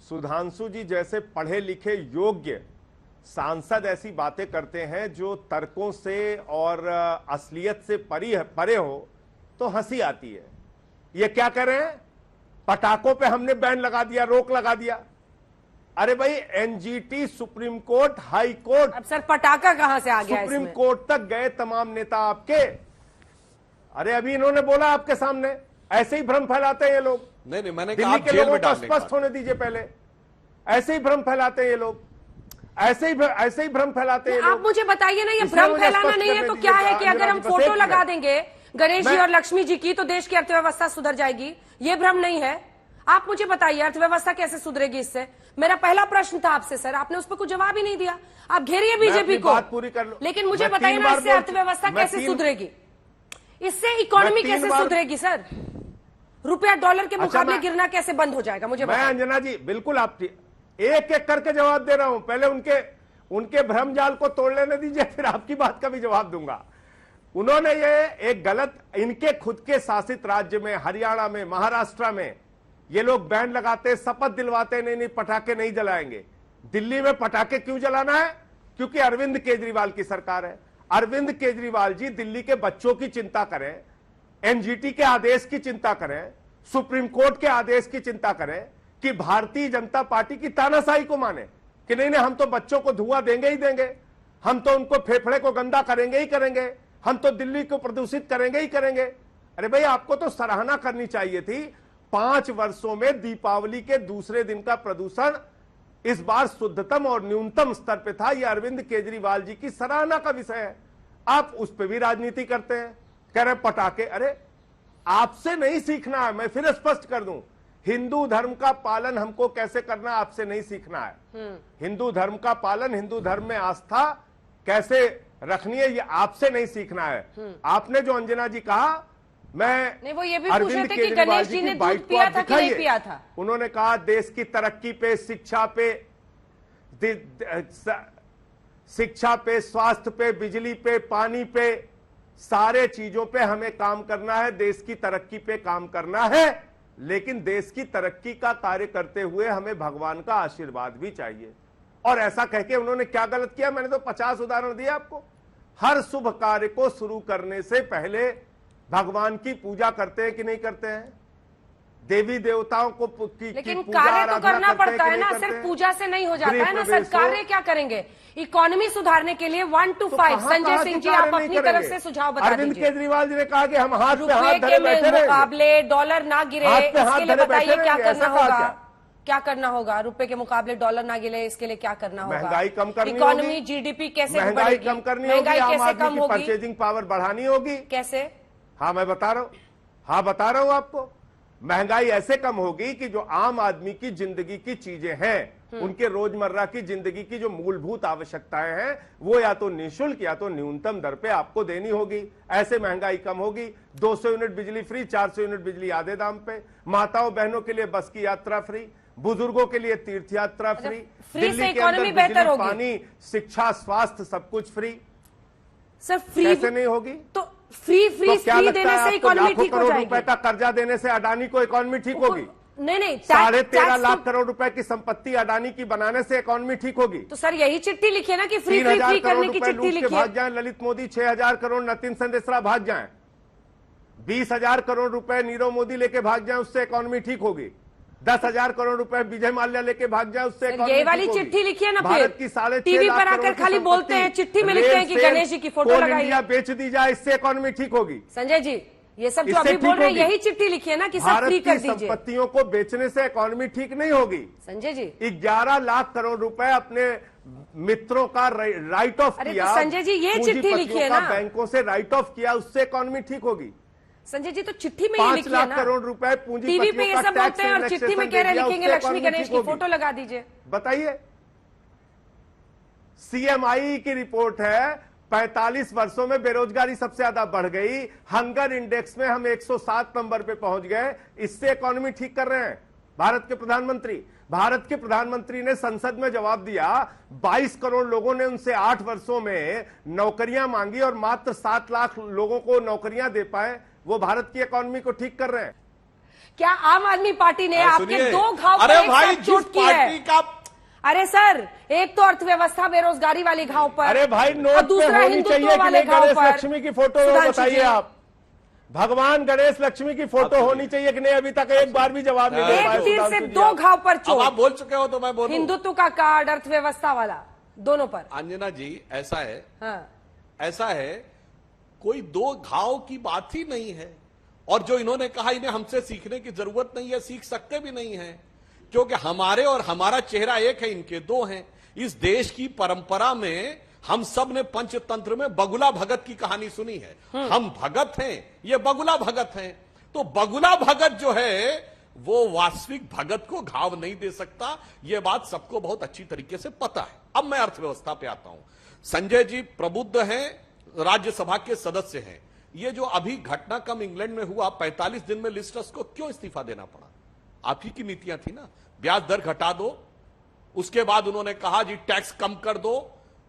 सुधांशु जी जैसे पढ़े लिखे योग्य सांसद ऐसी बातें करते हैं जो तर्कों से और असलियत से परे हो तो हंसी आती है। ये क्या कह रहे हैं, पटाखों पे हमने बैन लगा दिया, रोक लगा दिया। अरे भाई NGT, supreme court, high court, अब सर पटाखा कहां से आ गया सुप्रीम इसमें? कोर्ट तक गए तमाम नेता आपके। अरे अभी इन्होंने बोला आपके सामने, ऐसे ही भ्रम फैलाते हैं ये लोग। नहीं मैंने दिल्ली के लोगों को स्पष्ट होने दीजिए पहले। ऐसे ही भ्रम फैलाते हैं ये लोग, ऐसे ही भ्रम फैलाते हैं। आप मुझे बताइए ना, ये भ्रम फैलाना नहीं है तो क्या है कि अगर हम फोटो लगा देंगे गणेश जी और लक्ष्मी जी की तो देश की अर्थव्यवस्था सुधर जाएगी? ये भ्रम नहीं है? आप मुझे बताइए अर्थव्यवस्था कैसे सुधरेगी इससे? मेरा पहला प्रश्न था आपसे सर, आपने उस पर कुछ जवाब ही नहीं दिया। आप घेरिए बीजेपी को, बात पूरी कर लो, लेकिन मुझे बताइए ना इससे अर्थव्यवस्था कैसे सुधरेगी, इससे इकोनॉमी कैसे सुधरेगी सर? रुपया डॉलर के मुकाबले गिरना कैसे बंद हो जाएगा? मुझे मैं अंजना जी बिल्कुल आप एक एक करके जवाब दे रहा हूं। पहले उनके भ्रम जाल को तोड़ लेने दीजिए, फिर आपकी बात का भी जवाब दूंगा। उन्होंने ये एक गलत, इनके खुद के शासित राज्य में, हरियाणा में, महाराष्ट्र में ये लोग बैन लगाते, शपथ दिलवाते, नहीं पटाखे नहीं जलाएंगे। दिल्ली में पटाखे क्यों जलाना है? क्योंकि अरविंद केजरीवाल की सरकार है। अरविंद केजरीवाल जी दिल्ली के बच्चों की चिंता करें, एनजीटी के आदेश की चिंता करें, सुप्रीम कोर्ट के आदेश की चिंता करें, कि भारतीय जनता पार्टी की तानाशाही को माने कि नहीं हम तो बच्चों को धुआं देंगे ही देंगे, हम तो उनको फेफड़े को गंदा करेंगे ही करेंगे, हम तो दिल्ली को प्रदूषित करेंगे ही करेंगे। अरे भाई आपको तो सराहना करनी चाहिए थी। 5 वर्षों में दीपावली के दूसरे दिन का प्रदूषण इस बार शुद्धतम और न्यूनतम स्तर पे था। यह अरविंद केजरीवाल जी की सराहना का विषय है। आप उस पर भी राजनीति करते हैं, कह रहे पटाखे। अरे आपसे नहीं सीखना है, मैं फिर स्पष्ट कर दूं, हिंदू धर्म का पालन हमको कैसे करना आपसे नहीं सीखना है। हिंदू धर्म का पालन, हिंदू धर्म में आस्था कैसे रखनी है, ये आपसे नहीं सीखना है। आपने जो अंजना जी कहा, मैं नहीं, वो ये भी पूछ रहे थे कि गणेश जी ने दूध पिया था कि नहीं पिया था। उन्होंने कहा देश की तरक्की पे, शिक्षा पे, स्वास्थ्य पे, बिजली पे, पानी पे, सारे चीजों पे हमें काम करना है, देश की तरक्की पे काम करना है। लेकिन देश की तरक्की का कार्य करते हुए हमें भगवान का आशीर्वाद भी चाहिए। और ऐसा कह के उन्होंने क्या गलत किया? मैंने तो 50 उदाहरण दिया आपको। हर शुभ कार्य को शुरू करने से पहले भगवान की पूजा करते हैं कि नहीं करते हैं? देवी देवताओं को लेकिन कार्य तो करना पड़ता है ना, सिर्फ पूजा से नहीं हो जाता है ना सर। कार्य क्या करेंगे? इकोनॉमी सुधारने के लिए 1 to 5 संजय सिंह जी आप अपनी तरफ से सुझाव बता दीजिए। अरविंद केजरीवाल जी ने कहा कि हम हाथ पे हाथ धरे बैठे रहेंगे, मुकाबले डॉलर ना गिरे, इसके लिए बताइए क्या करना होगा? क्या करना होगा? रुपए के मुकाबले डॉलर ना गिरे, इसके लिए क्या करना होगा? महंगाई कम करनी होगी। इकोनॉमी, जीडीपी कैसे महंगाई कम करनी होगी, कैसे कम होगी? परचेजिंग पावर बढ़ानी होगी। कैसे? हाँ मैं बता रहा हूं आपको। महंगाई ऐसे कम होगी कि जो आम आदमी की जिंदगी की चीजें हैं, उनके रोजमर्रा की जिंदगी की जो मूलभूत आवश्यकताएं हैं, वो या तो निःशुल्क या तो न्यूनतम दर पे आपको देनी होगी। ऐसे महंगाई कम होगी। 200 यूनिट बिजली फ्री, 400 यूनिट बिजली आधे दाम पे, माताओं बहनों के लिए बस की यात्रा फ्री, बुजुर्गों के लिए तीर्थ यात्रा फ्री, दिल्ली के अंदर बिजली, पानी, शिक्षा, स्वास्थ्य सब कुछ फ्री। सर फ्री कैसे नहीं होगी? तो फ्री देने से इकोनॉमी ठीक हो जाएगी? रुपए का कर्जा देने से अडानी को इकोनॉमी ठीक होगी? नहीं 13.5 लाख करोड़ रुपए की संपत्ति अडानी की बनाने से इकोनॉमी ठीक होगी? तो सर यही चिट्ठी लिखिए ना कि फ्री करने की चिट्ठी लिखिए। भाग जाए ललित मोदी, 6,000 करोड़ नतिन संदेशरा भाग जाए, 20,000 करोड़ रुपए नीरव मोदी लेके भाग जाए, उससे इकोनॉमी ठीक होगी। 10,000 करोड़ रुपए विजय माल्या लेके भाग जाए, उससे यही वाली चिट्ठी लिखिए ना। फिर टीवी पर आकर खाली बोलते हैं, चिट्ठी में लिखते हैं कि गणेश जी की फोटो लगाइए, बेच दी जाए, इससे इकोनॉमी ठीक होगी। संजय जी ये सब जो अभी बोल रहे हैं यही चिट्ठी लिखिए ना कि सब फ्री कर दीजिए। संपत्तियों को बेचने से इकोनॉमी ठीक नहीं होगी। संजय जी 11 लाख करोड़ रुपए अपने मित्रों का राइट ऑफ किया। तो संजय जी ये चिट्ठी लिखिए ना, बैंकों से राइट ऑफ किया, उससे इकोनॉमी ठीक होगी। संजय जी तो चिट्ठी में ये लिखिए ना। 5 लाख करोड़ रुपए पूंजी टीवी पे ये सब बोलते हैं और चिट्ठी में कह रहे लिखेंगे लक्ष्मी गणेश की फोटो लगा दीजिए। बताइए, सीएमआई की रिपोर्ट है 45 वर्षों में बेरोजगारी सबसे ज्यादा बढ़ गई, हंगर इंडेक्स में हम 107 नंबर पे पहुंच गए, इससे इकोनॉमी ठीक कर रहे हैं भारत के प्रधानमंत्री ने संसद में जवाब दिया। 22 करोड़ लोगों ने उनसे 8 वर्षों में नौकरियां मांगी और मात्र 7 लाख लोगों को नौकरियां दे पाए। वो भारत की इकोनॉमी को ठीक कर रहे हैं। क्या आम आदमी पार्टी ने आपके सुनिए, 2 घाव पर अरे एक भाई साथ जिस चोट की है? पार्टी का अरे सर, एक तो अर्थव्यवस्था बेरोजगारी वाले घाव पर, अरे भाई और नोट पे दूसरा होनी हिंदुत्व चाहिए कि वाले नहीं घाव गणेश पर। लक्ष्मी की फोटो सुधांशु बताइए जी। आप। भगवान गणेश लक्ष्मी की फोटो होनी चाहिए कि नहीं? अभी तक एक बार भी जवाब नहीं दे पाए एक तीर से सुधांशु जी 2 आप। घाव पर अब आप चोट, बोल चुके हो तो मैं बोलूं। हिंदुत्व का कार्ड, अर्थव्यवस्था वाला, दोनों पर। अंजना जी, ऐसा है, हाँ, ऐसा है, कोई 2 घाव की बात ही नहीं है। और जो इन्होंने कहा इन्हें हमसे सीखने की जरूरत नहीं है, सीख सकते भी नहीं है, क्योंकि हमारे और हमारा चेहरा एक है, इनके 2 हैं। इस देश की परंपरा में हम सब ने पंचतंत्र में बगुला भगत की कहानी सुनी है। हम भगत हैं, ये बगुला भगत हैं। तो बगुला भगत जो है वो वास्तविक भगत को घाव नहीं दे सकता, यह बात सबको बहुत अच्छी तरीके से पता है। अब मैं अर्थव्यवस्था पे आता हूं। संजय जी प्रबुद्ध हैं, राज्यसभा के सदस्य हैं। ये जो अभी घटनाक्रम इंग्लैंड में हुआ, 45 दिन में लिज ट्रस को क्यों इस्तीफा देना पड़ा? आप ही की नीतियां थी ना, ब्याज दर घटा दो, उसके बाद उन्होंने कहा जी टैक्स कम कर दो,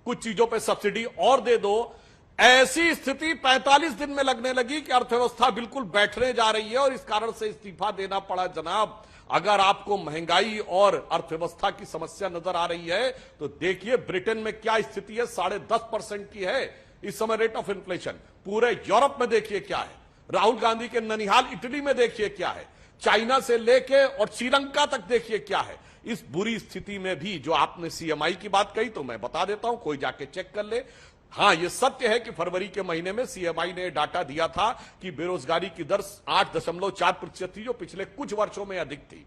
कुछ चीजों पे सब्सिडी और दे दो। ऐसी स्थिति 45 दिन में लगने लगी कि अर्थव्यवस्था बिल्कुल बैठने जा रही है और इस कारण से इस्तीफा देना पड़ा। जनाब, अगर आपको महंगाई और अर्थव्यवस्था की समस्या नजर आ रही है तो देखिए ब्रिटेन में क्या स्थिति है, 10.5% की है इस समय रेट ऑफ इन्फ्लेशन। पूरे यूरोप में देखिए क्या है, राहुल गांधी के ननिहाल इटली में देखिए क्या है, चाइना से लेके और श्रीलंका तक देखिए क्या है। इस बुरी स्थिति में भी जो आपने सीएमआई की बात कही, तो मैं बता देता हूं, कोई जाके चेक कर ले। हां, यह सत्य है कि फरवरी के महीने में सीएमआई ने डाटा दिया था कि बेरोजगारी की दर 8.4% थी, जो पिछले कुछ वर्षों में अधिक थी।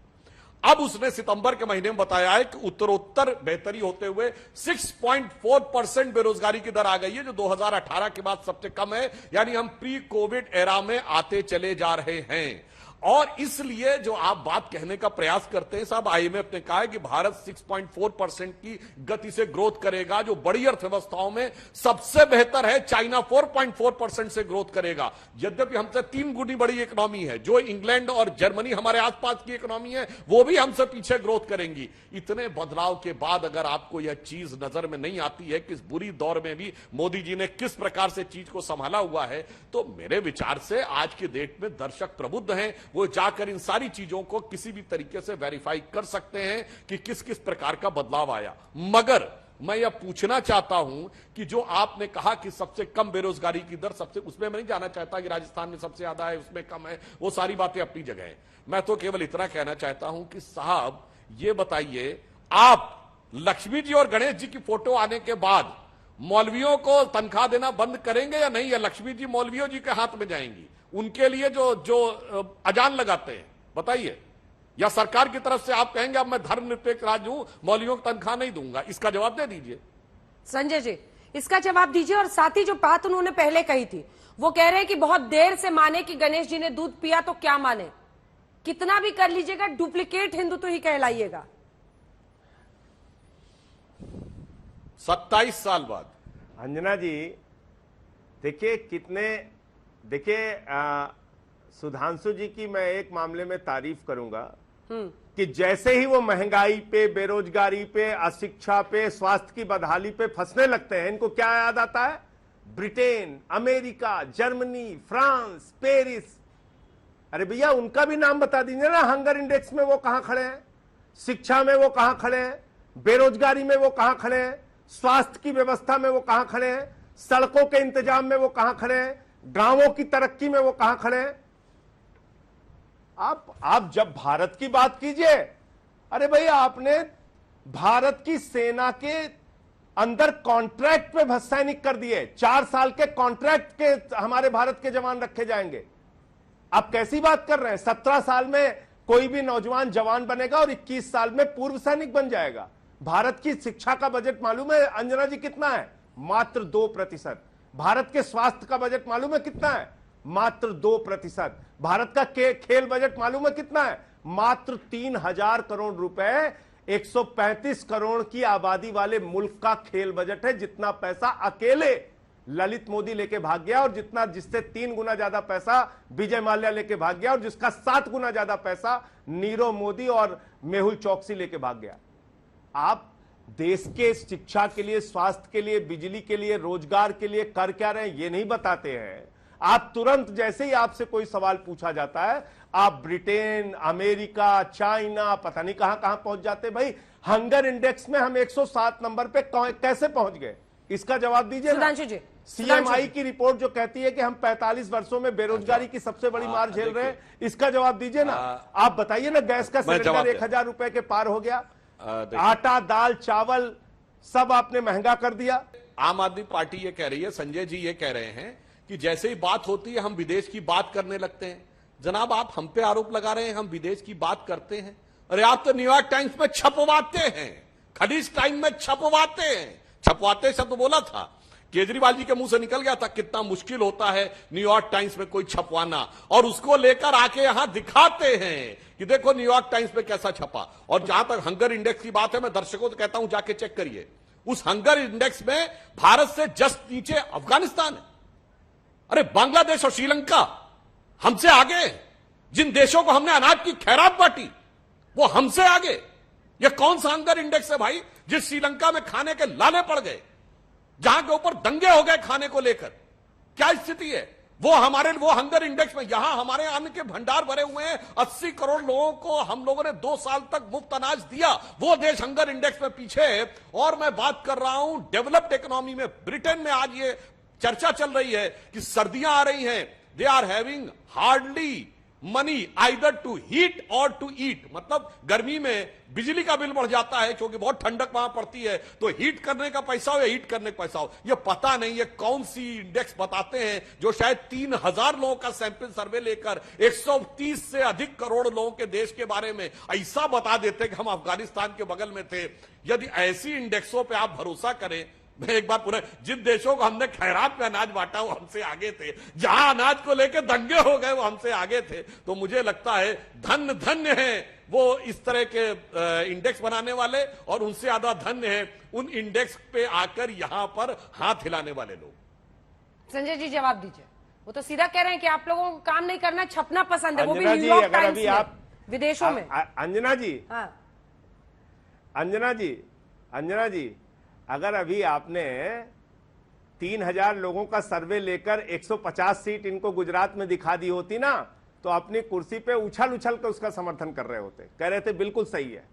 अब उसने सितंबर के महीने में बताया है कि उत्तरोत्तर बेहतरी होते हुए 6.4% बेरोजगारी की दर आ गई है, जो 2018 के बाद सबसे कम है। यानी हम प्री कोविड एरा में आते चले जा रहे हैं। और इसलिए जो आप बात कहने का प्रयास करते हैं साहब, आईएमएफ ने कहा है कि भारत 6.4% की गति से ग्रोथ करेगा, जो बड़ी अर्थव्यवस्थाओं में सबसे बेहतर है। चाइना 4.4% से ग्रोथ करेगा, यद्यपि हमसे 3 गुनी बड़ी इकोनॉमी है। जो इंग्लैंड और जर्मनी हमारे आसपास की इकोनॉमी है, वो भी हमसे पीछे ग्रोथ करेंगी। इतने बदलाव के बाद अगर आपको यह चीज नजर में नहीं आती है कि इस बुरी दौर में भी मोदी जी ने किस प्रकार से चीज को संभाला हुआ है, तो मेरे विचार से आज की डेट में दर्शक प्रबुद्ध हैं, वो जाकर इन सारी चीजों को किसी भी तरीके से वेरीफाई कर सकते हैं कि किस किस प्रकार का बदलाव आया। मगर मैं यह पूछना चाहता हूं कि जो आपने कहा कि सबसे कम बेरोजगारी की दर, सबसे, उसमें मैं नहीं जाना चाहता कि राजस्थान में सबसे ज्यादा है, उसमें कम है, वो सारी बातें अपनी जगह है। मैं तो केवल इतना कहना चाहता हूं कि साहब ये बताइए, आप लक्ष्मी जी और गणेश जी की फोटो आने के बाद मौलवियों को तनख्वाह देना बंद करेंगे या नहीं? या लक्ष्मी जी मौलवियों जी के हाथ में जाएंगी उनके लिए जो अजान लगाते हैं, बताइए? या सरकार की तरफ से आप कहेंगे अब मैं धर्मनिरपेक्ष राज्य हूं, मौलवियों को तनख्वाह नहीं दूंगा? इसका जवाब दे दीजिए। संजय जी, इसका जवाब दीजिए। और साथ ही जो बात उन्होंने पहले कही थी, वो कह रहे हैं कि बहुत देर से माने कि गणेश जी ने दूध पिया तो क्या माने, कितना भी कर लीजिएगा, डुप्लीकेट हिंदुत्व ही कहलाइएगा। 27 साल बाद। अंजना जी देखिए, देखिए सुधांशु जी की मैं एक मामले में तारीफ करूंगा कि जैसे ही वो महंगाई पे, बेरोजगारी पे, अशिक्षा पे, स्वास्थ्य की बदहाली पे फंसने लगते हैं, इनको क्या याद आता है? Britain, America, Germany, France, Paris. अरे भैया उनका भी नाम बता दीजिए ना। हंगर इंडेक्स में वो कहां खड़े हैं, शिक्षा में वो कहां खड़े हैं, बेरोजगारी में वो कहां खड़े हैं, स्वास्थ्य की व्यवस्था में वो कहां खड़े हैं, सड़कों के इंतजाम में वो कहां खड़े हैं, गांवों की तरक्की में वो कहां खड़े हैं। आप जब भारत की बात कीजिए, अरे भैया आपने भारत की सेना के अंदर कॉन्ट्रैक्ट पे सैनिक कर दिए। 4 साल के कॉन्ट्रैक्ट के हमारे भारत के जवान रखे जाएंगे। आप कैसी बात कर रहे हैं? 17 साल में कोई भी नौजवान जवान बनेगा और 21 साल में पूर्व सैनिक बन जाएगा। भारत की शिक्षा का बजट मालूम है अंजना जी कितना है? मात्र 2%। भारत के स्वास्थ्य का बजट मालूम है कितना है? मात्र 2%। भारत का खेल बजट मालूम है कितना है? मात्र 3000 करोड़ रुपए 135 करोड़ की आबादी वाले मुल्क का खेल बजट है। जितना पैसा अकेले ललित मोदी लेके भाग गया, और जिससे 3 गुना ज्यादा पैसा विजय माल्या लेके भाग गया, और जिसका 7 गुना ज्यादा पैसा नीरव मोदी और मेहुल चौकसी लेके भाग गया। आप देश के शिक्षा के लिए, स्वास्थ्य के लिए, बिजली के लिए, रोजगार के लिए कर क्या रहे हैं ये नहीं बताते हैं। आप तुरंत जैसे ही आपसे कोई सवाल पूछा जाता है आप ब्रिटेन, अमेरिका, चाइना, पता नहीं कहां कहां पहुंच जाते। भाई हंगर इंडेक्स में हम 107 नंबर पे कैसे पहुंच गए, इसका जवाब दीजिए। सुधांशु जी, सीएमआई की रिपोर्ट जो कहती है कि हम 45 वर्षों में बेरोजगारी की सबसे बड़ी मार झेल रहे हैं, इसका जवाब दीजिए ना। आप बताइए ना, गैस का सिलेंडर 1000 रुपए के पार हो गया, आटा, दाल, चावल सब आपने महंगा कर दिया। आम आदमी पार्टी ये कह रही है, संजय जी ये कह रहे हैं कि जैसे ही बात होती है हम विदेश की बात करने लगते हैं। जनाब आप हम पे आरोप लगा रहे हैं हम विदेश की बात करते हैं। अरे आप तो न्यूयॉर्क टाइम्स में छपवाते हैं, खलीज टाइम में छपवाते हैं। छपवाते शब्द बोला था, केजरीवाल जी के मुंह से निकल गया था कितना मुश्किल होता है न्यूयॉर्क टाइम्स में कोई छपवाना, और उसको लेकर आके यहां दिखाते हैं कि देखो न्यूयॉर्क टाइम्स में कैसा छपा। और जहां तक हंगर इंडेक्स की बात है, मैं दर्शकों से कहता हूं जाके चेक करिए, उस हंगर इंडेक्स में भारत से जस्ट नीचे अफगानिस्तान है। अरे बांग्लादेश और श्रीलंका हमसे आगे। जिन देशों को हमने अनाज की खैरात बांटी वो हमसे आगे। ये कौन सा हंगर इंडेक्स है भाई, जिस श्रीलंका में खाने के लाले पड़ गए, जहां के ऊपर दंगे हो गए खाने को लेकर, क्या स्थिति है वो हंगर इंडेक्स में। यहां हमारे अन्न के भंडार भरे हुए हैं, 80 करोड़ लोगों को हम लोगों ने 2 साल तक मुफ्त अनाज दिया, वो देश हंगर इंडेक्स में पीछे है। और मैं बात कर रहा हूं डेवलप्ड इकोनॉमी में, ब्रिटेन में आज ये चर्चा चल रही है कि सर्दियां आ रही हैं, they are having hardly money either to heat और टू ईट। मतलब गर्मी में बिजली का बिल बढ़ जाता है क्योंकि बहुत ठंडक वहां पड़ती है, तो हीट करने का पैसा हो या हीट करने का पैसा हो, ये पता नहीं ये कौन सी इंडेक्स बताते हैं जो शायद 3000 लोगों का सैंपल सर्वे लेकर 130 से अधिक करोड़ लोगों के देश के बारे में ऐसा बता देते कि हम अफगानिस्तान के बगल में थे। यदि ऐसी इंडेक्सों पर आप भरोसा करें, मैं एक बार पूरे, जिन देशों को हमने खैरात में अनाज बांटा वो हमसे आगे थे, जहां अनाज को लेकर दंगे हो गए वो हमसे आगे थे। तो मुझे लगता है धन्य है वो इस तरह के इंडेक्स बनाने वाले, और उनसे ज्यादा धन्य है उन इंडेक्स पे आकर यहां पर हाथ हिलाने वाले लोग। संजय जी जवाब दीजिए। वो तो सीधा कह रहे हैं कि आप लोगों को काम नहीं करना, छपना पसंद है, वो भी अंजना जी, न्यूयॉर्क अगर टाइम्स अभी में, आप विदेशों में। अंजना जी, हाँ अंजना जी, अगर अभी आपने 3000 लोगों का सर्वे लेकर 150 सीट इनको गुजरात में दिखा दी होती ना, तो अपनी कुर्सी पे उछल उछल कर उसका समर्थन कर रहे होते, कह रहे थे बिल्कुल सही है।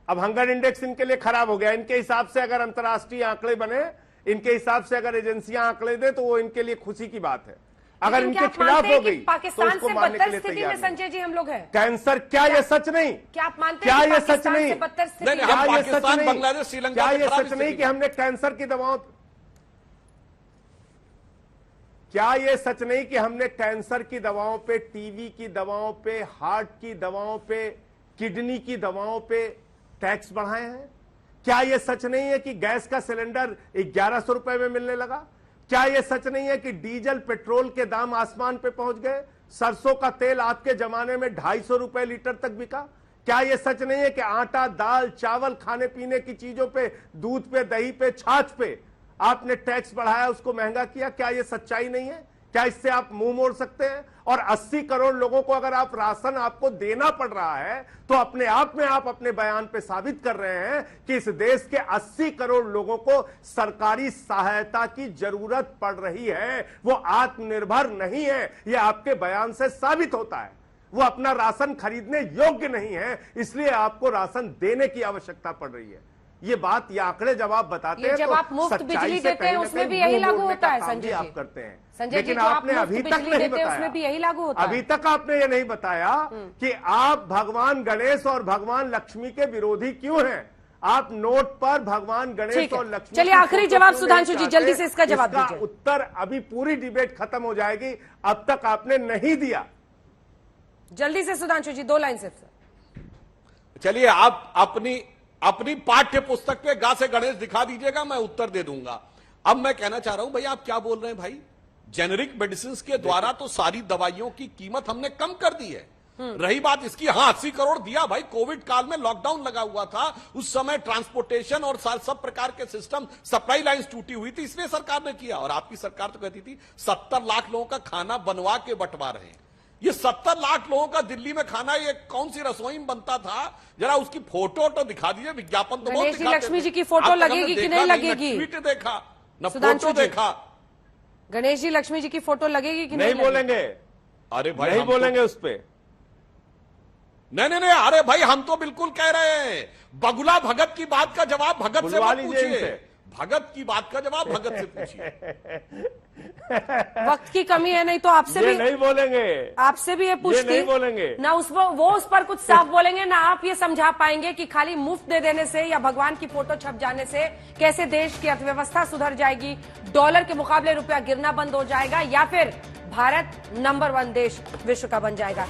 अब हंगर इंडेक्स इनके लिए खराब हो गया। इनके हिसाब से अगर अंतर्राष्ट्रीय आंकड़े बने, इनके हिसाब से अगर एजेंसियां आंकड़े दे, तो वो इनके लिए खुशी की बात है। अगर इनके खिलाफ हो गई पाकिस्तान तो उसको से मानने के बदतर लिए स्थिति तैयार में संजय जी हम लोग हैं। कैंसर, क्या ये सच नहीं? क्या आप मानते क्या हैं ये सच नहीं? से बदतर स्थिति नहीं, में? हम क्या ये सच पाकिस्तान, नहीं? बांग्लादेश, श्रीलंका क्या में ये खराब सच नहीं स्थिति कि हमने कैंसर की दवाओं, क्या ये सच नहीं कि हमने कैंसर की दवाओं पे, टीवी की दवाओं पे, हार्ट की दवाओं पे, किडनी की दवाओं पे टैक्स बढ़ाए हैं? क्या ये सच नहीं है कि गैस का सिलेंडर 1100 रुपए में मिलने लगा? क्या ये सच नहीं है कि डीजल पेट्रोल के दाम आसमान पे पहुंच गए? सरसों का तेल आपके जमाने में 250 रुपए लीटर तक बिका। क्या ये सच नहीं है कि आटा, दाल, चावल, खाने पीने की चीजों पे, दूध पे, दही पे, छाछ पे आपने टैक्स बढ़ाया, उसको महंगा किया? क्या ये सच्चाई नहीं है? क्या इससे आप मुंह मोड़ सकते हैं? और 80 करोड़ लोगों को अगर आप राशन आपको देना पड़ रहा है, तो अपने आप में आप अपने बयान पे साबित कर रहे हैं कि इस देश के 80 करोड़ लोगों को सरकारी सहायता की जरूरत पड़ रही है, वो आत्मनिर्भर नहीं है। ये आपके बयान से साबित होता है। वो अपना राशन खरीदने योग्य नहीं है, इसलिए आपको राशन देने की आवश्यकता पड़ रही है। ये बात, ये आंकड़े जब आप बताते हैं, जब तो आप मुफ्त बिजली देते हैं उसमें भी यही लागू होता है संजय जी। आप करते हैं, संजय जी, लेकिन जो आप आपने मुफ्त अभी तक बिजली नहीं देते हैं बताया, उसमें भी यही लागू होता है। अभी तक आपने ये नहीं बताया कि आप भगवान गणेश और भगवान लक्ष्मी के विरोधी क्यों हैं। आप नोट पर भगवान गणेश और लक्ष्मी, चलिए आखिरी जवाब सुधांशु जी, जल्दी से इसका जवाब दीजिए। उत्तर अभी पूरी डिबेट खत्म हो जाएगी, अब तक आपने नहीं दिया। जल्दी से सुधांशु जी, 2 लाइन सिर्फ। चलिए आप अपनी पाठ्य पुस्तक पे गा से गणेश दिखा दीजिएगा, मैं उत्तर दे दूंगा। अब मैं कहना चाह रहा हूं भाई, आप क्या बोल रहे हैं भाई? जेनेरिक मेडिसिन के द्वारा तो सारी दवाइयों की कीमत हमने कम कर दी है। रही बात इसकी, हाँ 80 करोड़ दिया भाई। कोविड काल में लॉकडाउन लगा हुआ था, उस समय ट्रांसपोर्टेशन और सब प्रकार के सिस्टम, सप्लाई लाइंस टूटी हुई थी, इसलिए सरकार ने किया। और आपकी सरकार तो कहती थी 70 लाख लोगों का खाना बनवा के बंटवा रहे हैं। ये 70 लाख लोगों का दिल्ली में खाना, ये कौन सी रसोई में बनता था? जरा उसकी फोटो तो दिखा दीजिए। विज्ञापन तो बहुत दिखाते लक्ष्मी जी की फोटो लगेगी कि नहीं लगेगी? ट्वीट देखा न फोटो देखा। गणेश जी लक्ष्मी जी की फोटो लगेगी कि नहीं नहीं बोलेंगे, अरे भाई नहीं हम तो- बोलेंगे उस पे। नहीं, अरे भाई हम तो बिल्कुल कह रहे हैं, बगुला भगत की बात का जवाब भगत से बुलवा मत लीजिए पूछिए, इनसे। भगत की बात का जवाब भगत से पूछिए। वक्त की कमी है, नहीं तो आपसे ये भी नहीं बोलेंगे, आपसे भी ये पूछती नहीं बोलेंगे। ना वो उस पर कुछ साफ बोलेंगे, ना आप ये समझा पाएंगे कि खाली मुफ्त दे देने से या भगवान की फोटो छप जाने से कैसे देश की अर्थव्यवस्था सुधर जाएगी, डॉलर के मुकाबले रुपया गिरना बंद हो जाएगा, या फिर भारत नंबर 1 देश विश्व का बन जाएगा।